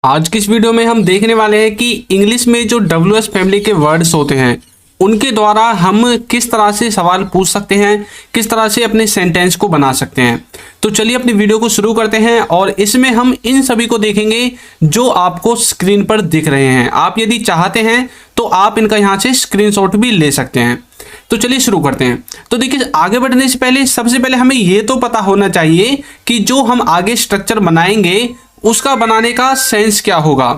आज की इस वीडियो में हम देखने वाले हैं कि इंग्लिश में जो WH फैमिली के वर्ड्स होते हैं उनके द्वारा हम किस तरह से सवाल पूछ सकते हैं, किस तरह से अपने सेंटेंस को बना सकते हैं। तो चलिए अपनी वीडियो को शुरू करते हैं और इसमें हम इन सभी को देखेंगे जो आपको स्क्रीन पर दिख रहे हैं। आप यदि चाहते हैं तो आप इनका यहाँ से स्क्रीनशॉट भी ले सकते हैं। तो चलिए शुरू करते हैं। तो देखिए, आगे बढ़ने से पहले सबसे पहले हमें ये तो पता होना चाहिए कि जो हम आगे स्ट्रक्चर बनाएंगे उसका बनाने का सेंस क्या होगा।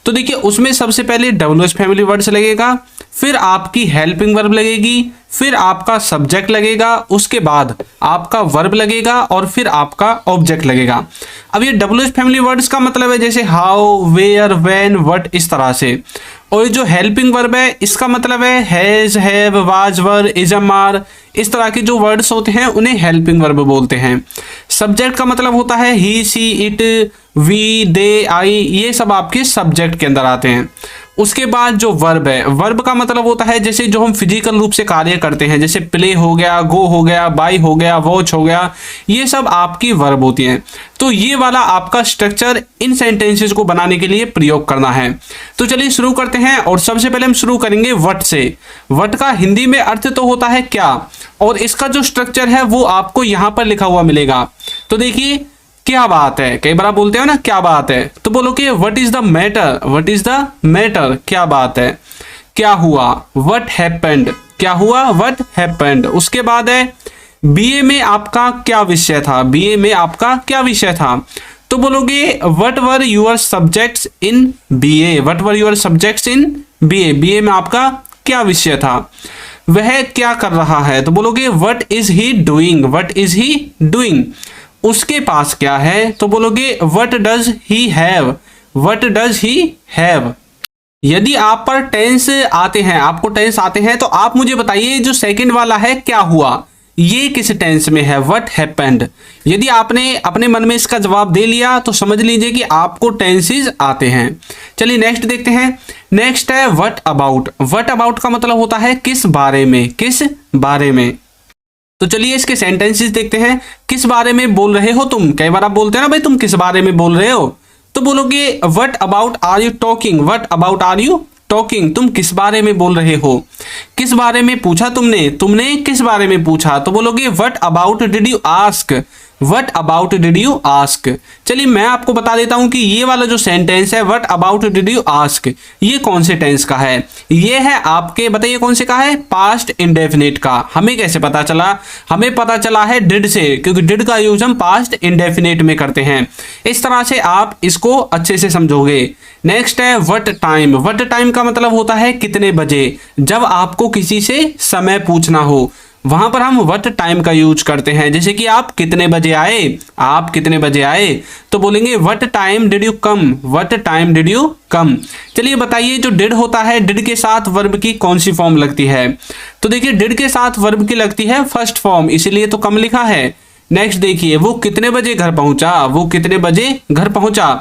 तो देखिए, उसमें सबसे पहले WH फैमिली वर्ड्स लगेगा, फिर आपकी हेल्पिंग वर्ब लगेगी, फिर आपका सब्जेक्ट लगेगा, उसके बाद आपका वर्ब लगेगा और फिर आपका ऑब्जेक्ट लगेगा। अब ये WH फैमिली वर्ड्स का मतलब है जैसे हाउ, वेयर, व्हेन, व्हाट, इस तरह से। और जो हेल्पिंग वर्ब है इसका मतलब है has, have, was, were, is, are, इस तरह के जो वर्ड्स होते हैं उन्हें हेल्पिंग वर्ब बोलते हैं। सब्जेक्ट का मतलब होता है ही, सी, इट, वी, दे, आई, ये सब आपके सब्जेक्ट के अंदर आते हैं। उसके बाद जो वर्ब है, वर्ब का मतलब होता है जैसे जो हम फिजिकल रूप से कार्य करते हैं, जैसे प्ले हो गया, गो हो गया, बाई हो गया, वॉच हो गया, ये सब आपकी वर्ब होती हैं। तो ये वाला आपका स्ट्रक्चर इन सेंटेंसेस को बनाने के लिए प्रयोग करना है। तो चलिए शुरू करते हैं और सबसे पहले हम शुरू करेंगे व्हाट से। व्हाट का हिंदी में अर्थ तो होता है क्या, और इसका जो स्ट्रक्चर है वो आपको यहाँ पर लिखा हुआ मिलेगा। तो देखिए, क्या बात है, कई बार आप बोलते हो ना क्या बात है, तो बोलो कि what is the matter, what is the matter, क्या बात है, क्या हुआ, व्हाट हैपेंड, क्या हुआ, व्हाट हैपेंड। उसके बाद है बीए में आपका क्या विषय था, बीए में आपका क्या विषय था, तो बोलोगे what were your subjects in BA, what were your subjects in BA, BA में आपका क्या विषय था। वह क्या कर रहा है, तो बोलोगे what is he doing, what is he doing. उसके पास क्या है, तो बोलोगे what does he have, what does he have. यदि आप पर टेंस आते हैं, आपको टेंस आते हैं, तो आप मुझे बताइए जो सेकंड वाला है क्या हुआ, ये किस टेंस में है, व्हाट हैपेंड। यदि आपने अपने मन में इसका जवाब दे लिया तो समझ लीजिए कि आपको टेंसेस आते हैं। चलिए नेक्स्ट देखते हैं। नेक्स्ट है व्हाट अबाउट। व्हाट अबाउट का मतलब होता है किस बारे में, किस बारे में। तो चलिए इसके सेंटेंसेस देखते हैं। किस बारे में बोल रहे हो तुम, कई बार आप बोलते हैं ना भाई तुम किस बारे में बोल रहे हो, तो बोलोगे what about are you talking, what about are you talking, तुम किस बारे में बोल रहे हो। किस बारे में पूछा तुमने, तुमने किस बारे में पूछा, तो बोलोगे what about did you ask, what about did you ask. चलिए मैं आपको बता देता हूं कि ये वाला जो सेंटेंस है what about did you ask, ये कौन से टेंस का है, ये है आपके, बताइए कौन से का है, पास्ट इंडेफिनिट का। हमें कैसे पता चला, हमें पता चला है डिड से, क्योंकि डिड का यूज हम पास्ट इंडेफिनिट में करते हैं। इस तरह से आप इसको अच्छे से समझोगे। नेक्स्ट है व्हाट टाइम। व्हाट टाइम का मतलब होता है कितने बजे। जब आपको किसी से समय पूछना हो वहां पर हम व्हाट टाइम का यूज करते हैं, जैसे कि आप कितने बजे आए, आप कितने बजे आए, तो बोलेंगे what time did you come, what time did you come. चलिए बताइए जो डिड होता है, डिड के साथ वर्ब की कौन सी फॉर्म लगती है, तो देखिए डिड के साथ वर्ब की लगती है फर्स्ट फॉर्म, इसीलिए तो कम लिखा है। नेक्स्ट देखिए, वो कितने बजे घर पहुंचा, वो कितने बजे घर पहुंचा,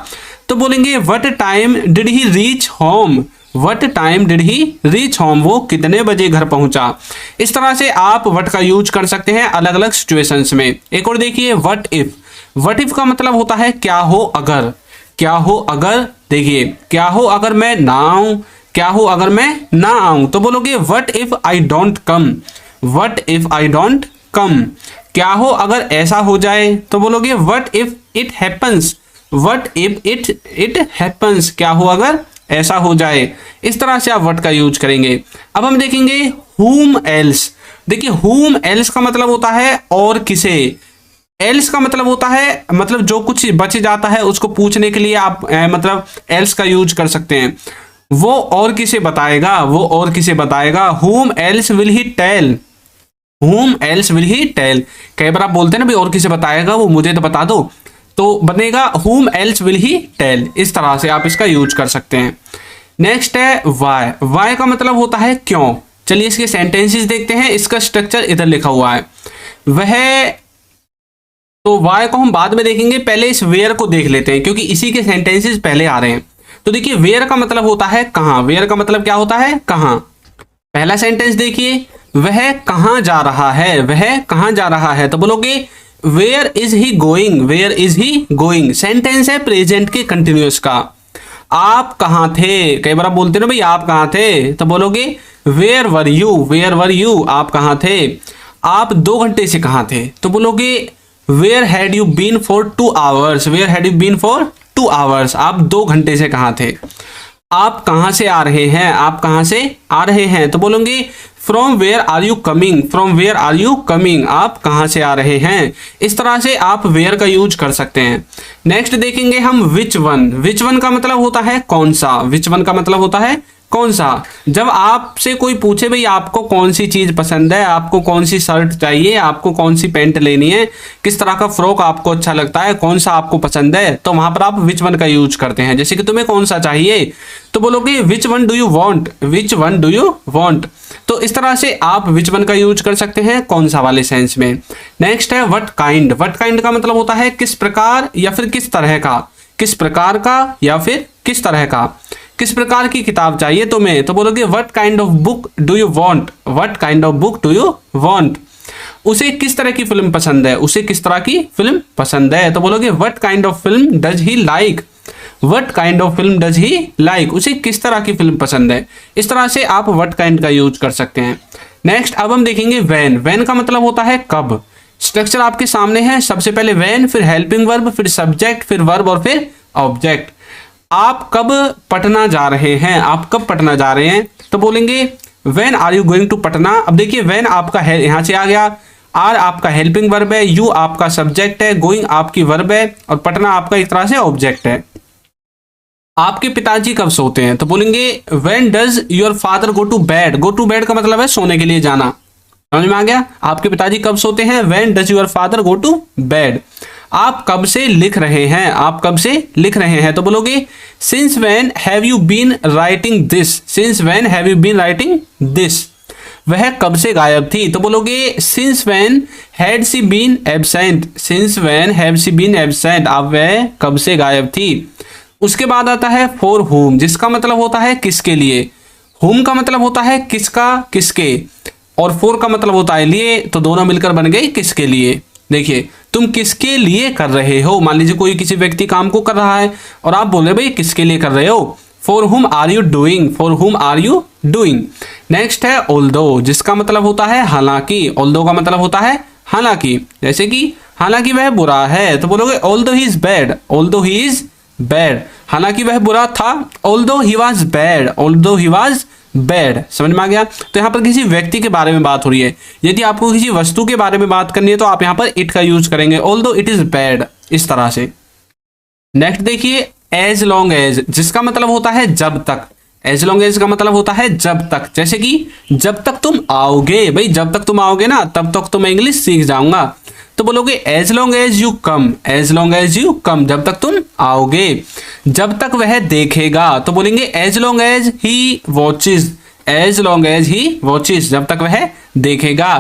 तो बोलेंगे what time did he reach home, what time did he reach home, वो कितने बजे घर पहुंचा। इस तरह से आप व्हाट का यूज कर सकते हैं अलग अलग सिचुएशंस में। एक और देखिए व्हाट इफ। व्हाट इफ का मतलब होता है क्या हो अगर, क्या हो अगर। देखिए क्या हो अगर मैं ना आऊं, क्या हो अगर मैं ना आऊं, तो बोलोगे what if I don't come, what if I don't come. क्या हो अगर ऐसा हो जाए, तो बोलोगे what if it happens, what if it happens, क्या हो अगर ऐसा हो जाए। इस तरह से आप व्हाट का यूज करेंगे। अब हम देखेंगे whom else। देखिए whom else का मतलब होता है और किसे। else का मतलब होता है मतलब जो कुछ बच जाता है उसको पूछने के लिए आप मतलब else का यूज कर सकते हैं। वो और किसे बताएगा, वो और किसे बताएगा। whom else will he tell, whom else will he tell। कई बार आप बोलते हैं ना भाई और किसे बताएगा, वो मुझे तो बता दो, तो बनेगा whom else will he tell। इस तरह से आप इसका यूज कर सकते हैं। नेक्स्ट है why। why का मतलब होता है क्यों। चलिए इसके सेंटेंसेस देखते हैं, इसका स्ट्रक्चर इधर लिखा हुआ है। वह, तो why को हम बाद में देखेंगे, पहले इस where को देख लेते हैं क्योंकि इसी के सेंटेंसेस पहले आ रहे हैं। तो देखिए where का मतलब होता है कहाँ, where का मतलब क्या होता है, कहाँ। पहला सेंटेंस देखिए, वह कहाँ जा रहा है, वह कहाँ जा रहा है, तो बोलोगे where is he going, where is he going. Sentence है प्रेजेंट के कंटिन्यूअस का। आप कहाँ थे, कई बार आप बोलते हो ना भाई आप कहाँ थे, तो बोलोगे where were you, where were you, आप कहाँ थे। आप 2 घंटे से कहाँ थे, तो बोलोगे where had you been for 2 hours, where had you been for 2 hours, आप 2 घंटे से कहाँ थे। आप कहाँ से आ रहे हैं, आप कहाँ से आ रहे हैं, तो बोलोगे from where are you coming, from where are you coming, आप कहाँ से आ रहे हैं। इस तरह से आप वेयर का यूज कर सकते हैं। नेक्स्ट देखेंगे हम विच वन। विच वन का मतलब होता है कौन सा, विच वन का मतलब होता है कौन सा। जब आपसे कोई पूछे भाई आपको कौन सी चीज पसंद है, आपको कौन सी शर्ट चाहिए, आपको कौन सी पैंट लेनी है, किस तरह का फ्रॉक आपको अच्छा लगता है, कौन सा आपको पसंद है, तो वहां पर आप विच वन का यूज करते हैं। जैसे कि तुम्हें कौन सा चाहिए, तो बोलोगे which one do you want, which one do you want. तो इस तरह से आप विच वन का यूज कर सकते हैं कौन सा वाले सेंस में। नेक्स्ट है व्हाट काइंड। व्हाट काइंड का मतलब होता है किस प्रकार या फिर किस तरह का, किस प्रकार का या फिर किस तरह का, किस प्रकार की किताब चाहिए तुम्हें, तो बोलोगे what kind of book do you want, what kind of book do you want. उसे किस तरह की फिल्म पसंद है, उसे किस तरह की फिल्म पसंद है, तो बोलोगे what kind of film does he like, what kind of film does he like, उसे किस तरह की फिल्म पसंद है। इस तरह से आप व्हाट काइंड का यूज कर सकते हैं। नेक्स्ट अब हम देखेंगे व्हेन। व्हेन का मतलब होता है कब। स्ट्रक्चर आपके सामने है, सबसे पहले व्हेन, फिर हेल्पिंग वर्ब, फिर सब्जेक्ट, फिर वर्ब और फिर ऑब्जेक्ट। आप कब पटना जा रहे हैं, आप कब पटना जा रहे हैं, तो बोलेंगे when are you going to Patna. अब देखिए व्हेन आपका है यहाँ से आ गया, आर आपका हेल्पिंग वर्ब है, यू आपका सब्जेक्ट है, गोइंग आपकी वर्ब है और पटना आपका एक तरह से ऑब्जेक्ट है। आपके पिताजी कब सोते हैं, तो बोलेंगे when does your father go to bed. Go to bed का मतलब है सोने के लिए जाना, समझ में आ गया। आपके पिताजी कब सोते हैं, when does your father go to bed. आप कब से लिख रहे हैं, आप कब से लिख रहे हैं, तो बोलोगे since when have you been writing this, since when have you been writing this. वह कब से गायब थी, तो बोलोगे since when had she been absent, since when have she been absent. अब वह कब से गायब थी। उसके बाद आता है फॉर हुम, जिसका मतलब होता है किसके लिए। हुम का मतलब होता है किसका, किसके, और फॉर का मतलब होता है लिए, तो दोनों मिलकर बन गए किसके लिए। देखिए तुम किसके लिए कर रहे हो, मान लीजिए कोई किसी व्यक्ति काम को कर रहा है और आप बोले भाई किसके लिए कर रहे हो, for whom are you doing, for whom are you doing. Next है ऑल्दो, जिसका मतलब होता है हालांकि। ऑल्दो का मतलब होता है हालांकि, जैसे कि हालांकि वह बुरा है, तो बोलोगे although he is bad, although he is bad. हालांकि वह बुरा था, although he was bad, although he was bad. समझ में आ गया। तो यहाँ पर किसी व्यक्ति के बारे में बात हो रही है। यदि आपको किसी वस्तु के बारे में बात करनी है तो आप यहाँ पर इट का यूज करेंगे, ऑल्दो इट इज बैड, इस तरह से। नेक्स्ट देखिए एज लॉन्ग एज, जिसका मतलब होता है जब तक। एज लॉन्ग एज का मतलब होता है जब तक, जैसे कि जब तक तुम आओगे, भाई जब तक तुम आओगे ना तब तक तो मैं इंग्लिश सीख जाऊंगा, तो बोलोगे as long as you come, as long as you come, जब तक तुम आओगे। जब तक वह देखेगा, तो बोलेंगे as long as he watches, as long as he watches, जब तक वह देखेगा।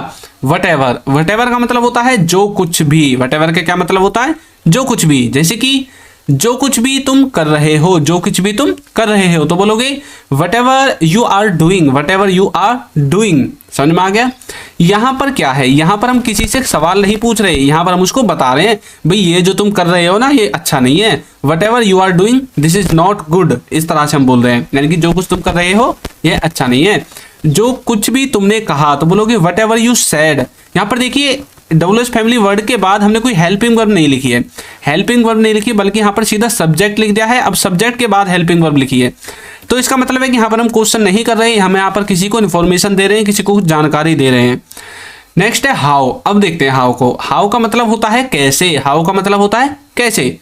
वट एवर, वट एवर का मतलब होता है जो कुछ भी। वट एवर का क्या मतलब होता है, जो कुछ भी, जैसे कि जो कुछ भी तुम कर रहे हो, जो कुछ भी तुम कर रहे हो, तो बोलोगे whatever you are doing, whatever you are doing. समझ में आ गया। यहां पर क्या है, यहां पर हम किसी से सवाल नहीं पूछ रहे, यहां पर हम उसको बता रहे हैं भाई ये जो तुम कर रहे हो ना ये अच्छा नहीं है, whatever you are doing this is not good, इस तरह से हम बोल रहे हैं। यानी कि जो कुछ तुम कर रहे हो ये अच्छा नहीं है। जो कुछ भी तुमने कहा, तो बोलोगे वट एवर यू सेड। यहां पर देखिए WH फैमिली वर्ड के बाद हमने कोई हेल्पिंग वर्ब नहीं लिखी है, हेल्पिंग वर्ब नहीं लिखी, बल्कि यहाँ पर सीधा सब्जेक्ट लिख दिया है। अब सब्जेक्ट के बाद हेल्पिंग वर्ब लिखी है, तो इसका मतलब है कि यहाँ पर हम क्वेश्चन नहीं कर रहे हैं, हम यहाँ पर किसी को इन्फॉर्मेशन दे रहे हैं, किसी को कुछ जानकारी दे रहे हैं। नेक्स्ट है हाउ। अब देखते हैं हाउ को। हाउ का मतलब होता है कैसे, हाउ का मतलब होता है कैसे।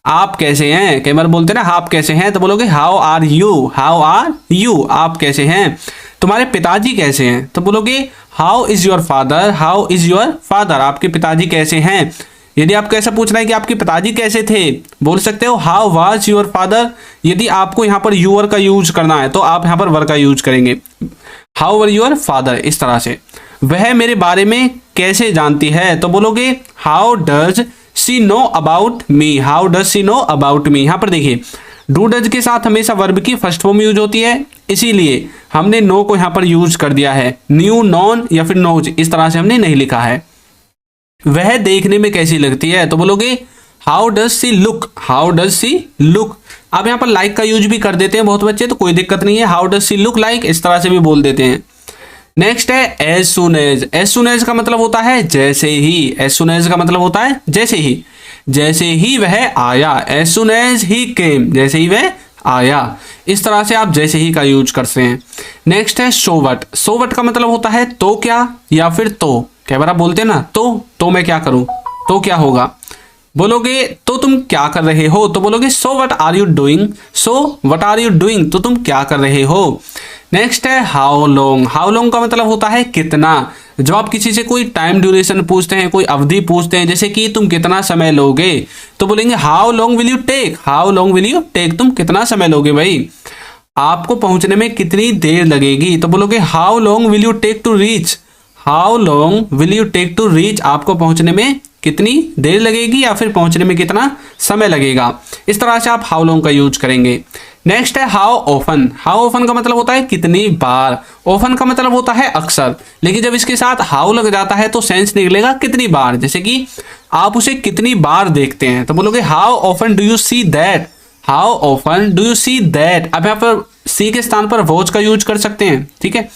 आप कैसे हैं, कई बार बोलते हैं ना आप कैसे हैं, तो बोलोगे how are you, how are you, आप कैसे हैं। तुम्हारे पिताजी कैसे हैं, तो बोलोगे how is your father, how is your father, आपके पिताजी कैसे हैं। यदि आपको ऐसा पूछना है कि आपके पिताजी कैसे थे, बोल सकते हो हाउ वाज योर फादर। यदि आपको यहाँ पर यूर का यूज करना है तो आप यहाँ पर वर का यूज करेंगे, हाउ वर योर फादर, इस तरह से। वह मेरे बारे में कैसे जानती है, तो बोलोगे how does she know about me, how does she know about me. यहाँ पर देखिए डू डज के साथ हमेशा वर्ब की फर्स्ट फॉर्म यूज होती है, इसीलिए हमने नो को यहाँ पर यूज कर दिया है। न्यू, नॉन या फिर नोज, इस तरह से हमने नहीं लिखा है। वह देखने में कैसी लगती है, तो बोलोगे how does see look, how does see look. आप यहाँ पर लाइक का यूज भी कर देते हैं बहुत बच्चे, तो कोई दिक्कत नहीं है। How does she look like, इस तरह से भी बोल देते हैं। नेक्स्ट है as soon as. As soon as का मतलब होता है जैसे ही। एज सुन एज का मतलब होता है जैसे ही, जैसे ही वह आया। एज सुन एज ही केम, जैसे ही वह आया। इस तरह से आप जैसे ही का यूज करते हैं। नेक्स्ट है सो व्हाट। सो व्हाट का मतलब होता है तो क्या या फिर तो। कई बार आप बोलते हैं ना तो मैं क्या करूं, तो क्या होगा। बोलोगे तो तुम क्या कर रहे हो, तो बोलोगे so what are you doing. So what are you doing, तो तुम क्या कर रहे हो। नेक्स्ट है हाउ लॉन्ग। हाउ लॉन्ग का मतलब होता है कितना। जब आप किसी से कोई टाइम ड्यूरेशन पूछते हैं, कोई अवधि पूछते हैं, जैसे कि तुम कितना समय लोगे, तो बोलेंगे how long will you take. How long will you take, तुम कितना समय लोगे भाई, आपको पहुंचने में कितनी देर लगेगी, तो बोलोगे how long will you take to reach. How long will you take to reach, आपको पहुंचने में कितनी देर लगेगी या फिर पहुंचने में कितना समय लगेगा। इस तरह से आप हाउ लॉन्ग का यूज करेंगे। नेक्स्ट है हाउ ऑफन। हाउ ऑफन का मतलब होता है कितनी बार। ऑफन का मतलब होता है अक्सर, लेकिन जब इसके साथ हाउ लग जाता है तो सेंस निकलेगा कितनी बार। जैसे कि आप उसे कितनी बार देखते हैं, तो बोलोगे how often do you see that. How often do you see that. अब यहाँ पर सी के स्थान पर वॉच का यूज कर सकते हैं, ठीक है।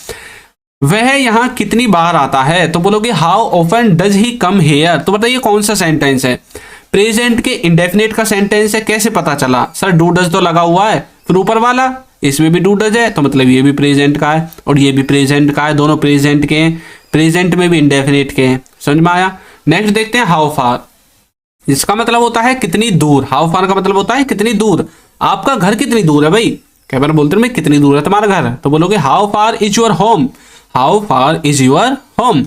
वह यहाँ कितनी बार आता है, तो बोलोगे how often does he come here. तो बताइए कौन सा सेंटेंस है, प्रेजेंट के इंडेफिनिट का सेंटेंस है। कैसे पता चला, सर डू डज तो लगा हुआ है, फिर ऊपर वाला इसमें भी डू डज है, तो मतलब ये भी प्रेजेंट का है और ये भी प्रेजेंट का है, दोनों प्रेजेंट के हैं, प्रेजेंट में भी इंडेफिनिट के हैं। समझ में आया। नेक्स्ट देखते हैं हाउ फार। इसका मतलब होता है कितनी दूर। हाउ फार का मतलब होता है कितनी दूर। आपका घर कितनी दूर है भाई, कई बार बोलते हैं कितनी दूर है तुम्हारा घर, तो बोलोगे how far is your home. How far is your home,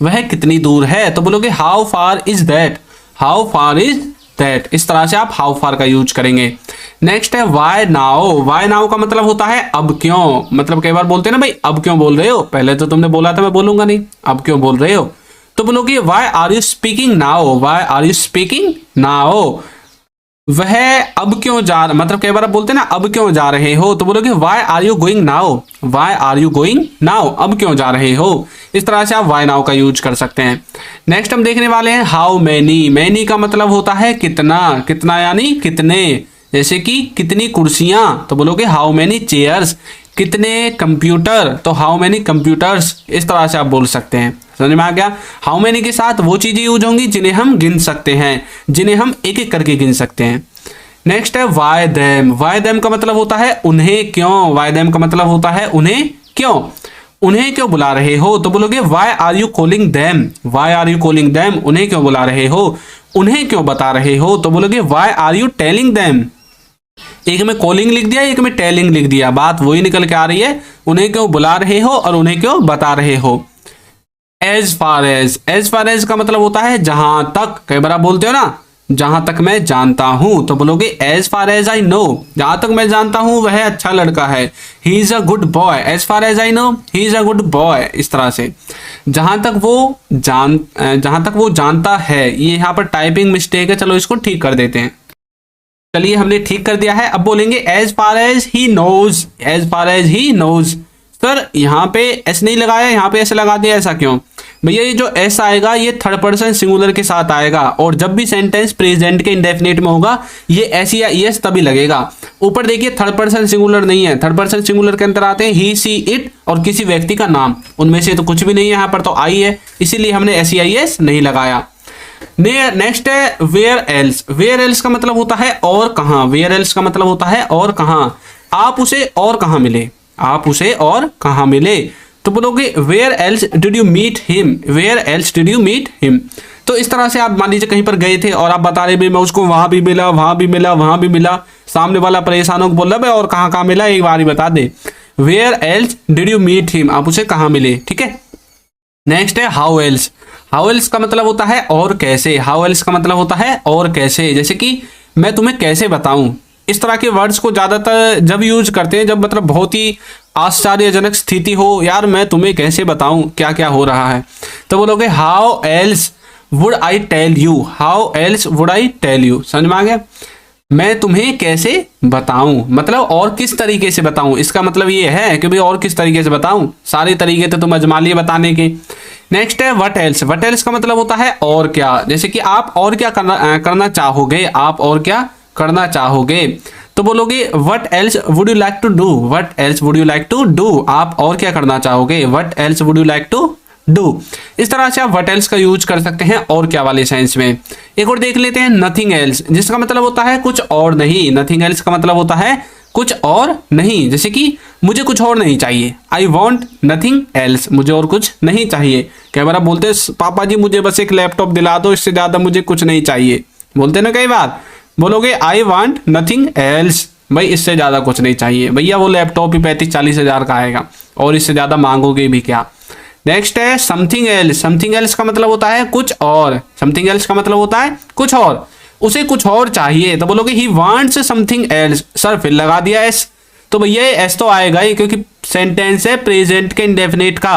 वह कितनी दूर है, तो बोलोगे how far is that. How far is that. इस तरह से आप हाउ फार का यूज करेंगे। नेक्स्ट है वाई नाउ। वाई नाउ का मतलब होता है अब क्यों। मतलब कई बार बोलते हैं ना भाई अब क्यों बोल रहे हो, पहले तो तुमने बोला था मैं बोलूंगा नहीं, अब क्यों बोल रहे हो, तो बोलोगे why are you speaking now. Why are you speaking now, वह अब क्यों जा, मतलब कई बार आप बोलते हैं ना अब क्यों जा रहे हो, तो बोलोगे why are you going now. Why are you going now, अब क्यों जा रहे हो। इस तरह से आप वाई नाउ का यूज कर सकते हैं। नेक्स्ट हम देखने वाले हैं हाउ मैनी। मैनी का मतलब होता है कितना। कितना यानी कितने, जैसे कि कितनी कुर्सियां, तो बोलोगे हाउ मैनी चेयर्स। कितने कंप्यूटर, तो हाउ मैनी कंप्यूटर्स। इस तरह से आप बोल सकते हैं। समझ में आ गया। हाउ मैनी के साथ वो चीजें यूज होंगी जिन्हें हम गिन सकते हैं, जिन्हें हम एक एक करके गिन सकते हैं। नेक्स्ट है वाई देम। वाई देम का मतलब होता है उन्हें क्यों। वाई देम का मतलब होता है उन्हें क्यों। उन्हें क्यों बुला रहे हो, तो बोलोगे why are you calling them. Why are you calling them, उन्हें क्यों बुला रहे हो। उन्हें क्यों बता रहे हो, तो बोलोगे why are you telling them. एक में कॉलिंग लिख दिया, एक में टेलिंग लिख दिया, बात वही निकल के आ रही है। उन्हें क्यों बुला रहे हो और उन्हें क्यों बता रहे हो। As far as. As far as का मतलब होता है जहां तक। कई बार आप बोलते हो ना जहां तक मैं जानता हूं, तो बोलोगे as far as I know. जहां तक मैं जानता हूं वह अच्छा लड़का है, he is a good boy. As far as I know he is a good boy. इस तरह से जहां तक वो जानता है। ये यहाँ पर टाइपिंग मिस्टेक है, चलो इसको ठीक कर देते हैं। चलिए हमने ठीक कर दिया है। अब बोलेंगे as far as he knows. As far as he knows. Sir यहाँ पे एस नहीं लगाया, यहाँ पे एस लगा दिया, ऐसा क्यों भैया। ये जो एस आएगा ये थर्ड पर्सन सिंगुलर के साथ आएगा, और जब भी सेंटेंस प्रेजेंट के इंडेफिनिट में होगा ये एस या एस तभी लगेगा। ऊपर देखिए थर्ड पर्सन सिंगुलर नहीं है, थर्ड पर्सन सिंगुलर के अंदर आते हैं ही सी इट और किसी व्यक्ति का नाम, उनमें से तो कुछ भी नहीं है, यहाँ पर तो आई है, इसीलिए हमने एस या एस नहीं लगाया। नेक्स्ट है वेयर एल्स। वेयर एल्स का मतलब होता है और कहां। वेयर एल्स का मतलब होता है और कहां। आप उसे और कहां मिले। आप उसे और कहां मिले, तो बोलोगे where else did you meet him. Where else did you meet him. तो इस तरह से आप मान लीजिए कहीं पर गए थे और आप बता रहे मैं उसको वहां भी मिला, वहां भी मिला, वहां भी मिला। सामने वाला परेशान होकर बोल रहा है और कहां कहां मिला एक बार ही बता दे। Where else did you meet him, आप उसे कहां मिले, ठीक है। नेक्स्ट है हाउ एल्स। हाउ एल्स का मतलब होता है और कैसे। हाउ एल्स का मतलब होता है और कैसे, जैसे कि मैं तुम्हें कैसे बताऊं। इस तरह के वर्ड्स को ज्यादातर जब यूज करते हैं जब मतलब बहुत ही आश्चर्यजनक स्थिति हो, यार मैं तुम्हें कैसे बताऊं क्या क्या हो रहा है, तो बोलोगे how else would I tell you. How else would I tell you. समझ में आ गया। मैं तुम्हें कैसे बताऊं, मतलब और किस तरीके से बताऊं। इसका मतलब ये है कि भाई और किस तरीके से बताऊं, सारे तरीके तो तुम अजमा लिए बताने के। नेक्स्ट है व्हाट एल्स। व्हाट एल्स का मतलब होता है और क्या, जैसे कि आप और क्या करना चाहोगे। आप और क्या करना चाहोगे, तो बोलोगे what else would you like to do, what else would you like to do, आप और क्या करना चाहोगे, what else would you like to do. इस तरह से आप व्हाट एल्स का यूज कर सकते हैं और क्या वाले सेंस में। एक और देख लेते हैं नथिंग एल्स, जिसका मतलब होता है कुछ और नहीं। नथिंग एल्स का मतलब होता है कुछ और नहीं, जैसे कि मुझे कुछ और नहीं चाहिए, आई वॉन्ट नथिंग एल्स, मुझे और कुछ नहीं चाहिए। कई बार आप बोलते हैं पापा जी मुझे बस एक लैपटॉप दिला दो, इससे ज़्यादा मुझे कुछ नहीं चाहिए, बोलते ना कई बार। बोलोगे आई वॉन्ट नथिंग एल्स, भाई इससे ज़्यादा कुछ नहीं चाहिए, भैया वो लैपटॉप ही 35-40 हज़ार का आएगा और इससे ज़्यादा मांगोगे भी क्या। नेक्स्ट है समथिंग एल्स, समथिंग एल्स का मतलब होता है कुछ और, समथिंग एल्स का मतलब होता है कुछ और, उसे कुछ और चाहिए। तो बोलोगे he wants something else, sir फिर लगा दिया एस, तो भैया एस तो आएगा ही क्योंकि सेंटेंस है प्रेजेंट के इंडेफिनिट का।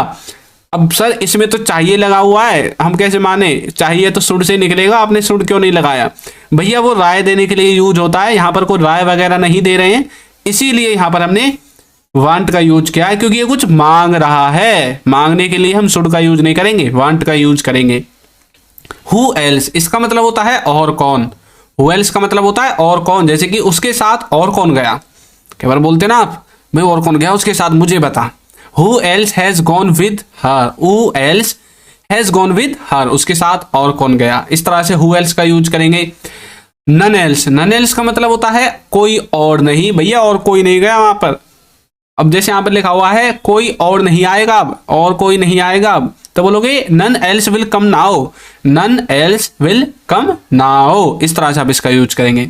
अब सर इसमें तो चाहिए लगा हुआ है, हम कैसे माने, चाहिए तो शुड से निकलेगा, आपने शुड क्यों नहीं लगाया, भैया वो राय देने के लिए यूज होता है, यहाँ पर कोई राय वगैरह नहीं दे रहे हैं, इसीलिए यहाँ पर हमने वांट का यूज किया है, क्योंकि ये कुछ मांग रहा है, मांगने के लिए हम शुड का यूज नहीं करेंगे, वांट का यूज करेंगे। हु एल्स, इसका मतलब होता है और कौन, हु एल्स का मतलब होता है और कौन, जैसे कि उसके साथ और कौन गया, कई बार बोलते ना आप भाई और कौन गया उसके साथ मुझे बता। Who else has gone with her, who else has gone with her, उसके साथ और कौन गया, इस तरह से हु एल्स का यूज करेंगे। नन एल्स, नन एल्स का मतलब होता है कोई और नहीं, भैया और कोई नहीं गया वहां पर। अब जैसे यहां पर लिखा हुआ है कोई और नहीं आएगा अब, और कोई नहीं आएगा अब, तो बोलोगे none else will come now, none else will come now, इस तरह से आप इसका यूज करेंगे।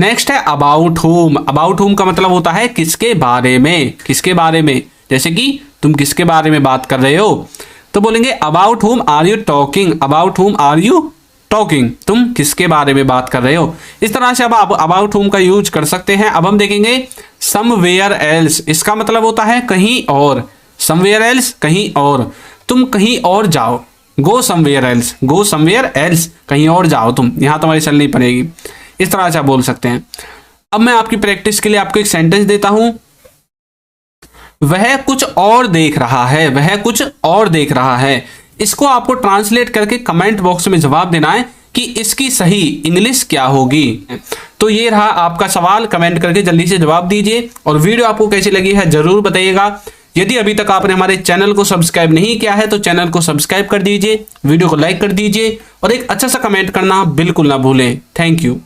नेक्स्ट है अबाउट हुम, अबाउट हुम का मतलब होता है किसके बारे में, किसके बारे में, जैसे कि तुम किसके बारे में बात कर रहे हो, तो बोलेंगे about whom are you talking, about whom are you talking, तुम किसके बारे में बात कर रहे हो। इस तरह से अब आप अबाउट हुम का यूज कर सकते हैं। अब हम देखेंगे समवेयर एल्स, इसका मतलब होता है कहीं और, समवेयर एल्स कहीं और, तुम कहीं और जाओ, go somewhere else, go somewhere else, कहीं और जाओ तुम, यहां तुम्हारी चल नहीं पड़ेगी, इस तरह से आप बोल सकते हैं। अब मैं आपकी प्रैक्टिस के लिए आपको एक सेंटेंस देता हूं, वह कुछ और देख रहा है, वह कुछ और देख रहा है, इसको आपको ट्रांसलेट करके कमेंट बॉक्स में जवाब देना है कि इसकी सही इंग्लिश क्या होगी। तो ये रहा आपका सवाल, कमेंट करके जल्दी से जवाब दीजिए और वीडियो आपको कैसी लगी है जरूर बताइएगा। यदि अभी तक आपने हमारे चैनल को सब्सक्राइब नहीं किया है तो चैनल को सब्सक्राइब कर दीजिए, वीडियो को लाइक कर दीजिए और एक अच्छा सा कमेंट करना बिल्कुल ना भूलें। Thank you.